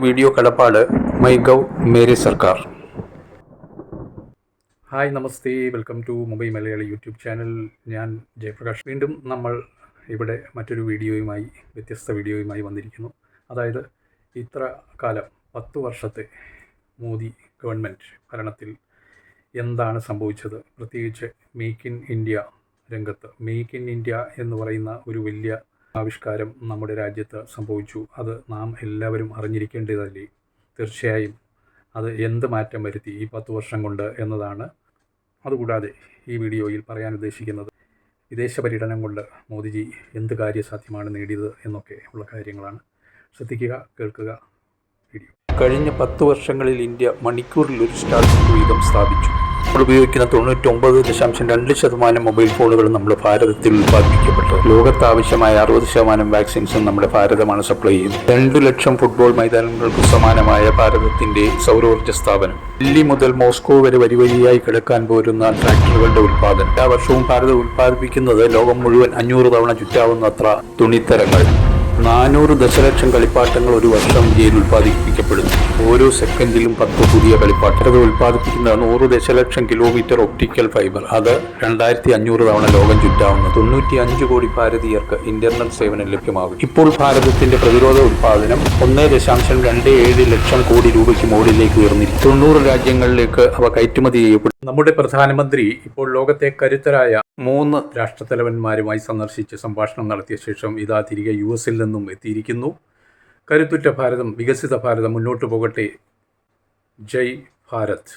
Video കടപ്പാട് my gov Meri Sarkar. Hi, നമസ്തേ, welcome to Mumbai Malayali YouTube channel. ഞാൻ ജയപ്രകാശ്. വീണ്ടും നമ്മൾ ഇവിടെ മറ്റൊരു വീഡിയോയുമായി, വ്യത്യസ്ത വീഡിയോയുമായി വന്നിരിക്കുന്നു. അതായത് ഇത്ര കാലം 10 വർഷത്തെ മോദി ഗവൺമെൻറ് ഭരണത്തിൽ എന്താണ് സംഭവിച്ചത്, പ്രത്യേകിച്ച് മേക്ക് ഇൻ ഇന്ത്യ രംഗത്ത്. മേക്ക് ഇൻ ഇന്ത്യ എന്ന് പറയുന്ന ഒരു വലിയ ആവിഷ്കാരം നമ്മുടെ രാജ്യത്ത് സംഭവിച്ചു. അത് നാം എല്ലാവരും അറിഞ്ഞിരിക്കേണ്ടതല്ലേ? തീർച്ചയായും അത് എന്ത് മാറ്റം വരുത്തി ഈ 10 വർഷം കൊണ്ട് എന്നതാണ്. അതുകൂടാതെ ഈ വീഡിയോയിൽ പറയാൻ ഉദ്ദേശിക്കുന്നത് വിദേശ പര്യടനം കൊണ്ട് മോദിജി എന്ത് കാര്യസാധ്യമാണ് നേടിയത് എന്നൊക്കെ ഉള്ള കാര്യങ്ങളാണ്. ശ്രദ്ധിക്കുക, കേൾക്കുക വീഡിയോ. കഴിഞ്ഞ 10 വർഷങ്ങളിൽ ഇന്ത്യ മണിക്കൂറിൽ ഒരു സ്റ്റാർട്ട് വീതം സ്ഥാപിച്ചു. നമ്മൾ ഉപയോഗിക്കുന്ന 99.2% മൊബൈൽ ഫോണുകൾ നമ്മുടെ ഭാരതത്തിൽ ഉൽപ്പാദിപ്പിക്കപ്പെട്ടു. ലോകത്ത് ആവശ്യമായ 60% വാക്സിൻസും നമ്മുടെ ഭാരതമാണ് സപ്ലൈ ചെയ്യുന്നത്. 2 ലക്ഷം ഫുട്ബോൾ മൈതാനങ്ങൾക്ക് സമാനമായ ഭാരതത്തിന്റെ സൗരോർജ്ജ സ്ഥാപനം. ദില്ലി മുതൽ മോസ്കോ വരെ വരിവരിയായി കിടക്കാൻ പോരുന്ന ട്രാക്ടറുകളുടെ ഉൽപ്പാദനം. എല്ലാ വർഷവും ഭാരതം ഉൽപ്പാദിപ്പിക്കുന്നത് ലോകം മുഴുവൻ 500 തവണ ചുറ്റാവുന്നത്ര തുണിത്തരങ്ങൾ. 400 ദശലക്ഷം കളിപ്പാട്ടങ്ങൾ ഒരു വർഷം ഇന്ത്യയിൽ ഉൽപ്പാദിപ്പിക്കപ്പെടുന്നു. ഓരോ സെക്കൻഡിലും 10 പുതിയ കളിപ്പാട്ടങ്ങൾ ഉൽപ്പാദിപ്പിക്കുന്ന 100 ദശലക്ഷം കിലോമീറ്റർ ഒപ്റ്റിക്കൽ ഫൈബർ. അത് 2500 തവണ ലോകം ചുറ്റാവുന്നു. 95 കോടി ഭാരതീയർക്ക് ഇന്റർനെറ്റ് സേവനം ലഭ്യമാകും. ഇപ്പോൾ ഭാരതത്തിന്റെ പ്രതിരോധ ഉൽപ്പാദനം 1.27 ലക്ഷം കോടി രൂപയ്ക്ക് മുകളിലേക്ക് ഉയർന്നിരിക്കും. 90 രാജ്യങ്ങളിലേക്ക് അവ കയറ്റുമതി ചെയ്യപ്പെടും. നമ്മുടെ പ്രധാനമന്ത്രി ഇപ്പോൾ ലോകത്തെ കരുത്തരായ 3 രാഷ്ട്രത്തലവന്മാരുമായി സന്ദർശിച്ച് സംഭാഷണം നടത്തിയ ശേഷം ഇതാ തിരികെ US-ൽ നിന്നും എത്തിയിരിക്കുന്നു. കരുത്തുറ്റ ഭാരതം, വികസിത ഭാരതം മുന്നോട്ട് പോകട്ടെ. ജയ് Bharat.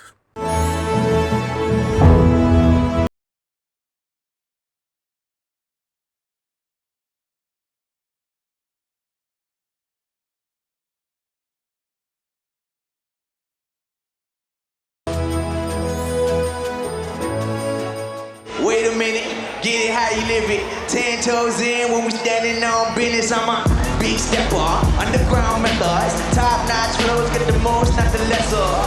Wait a minute, get it how you live it. 10 toes in when we standing on business. I'm a big stepper, underground methods, top notch flows, get the most, not the lesser.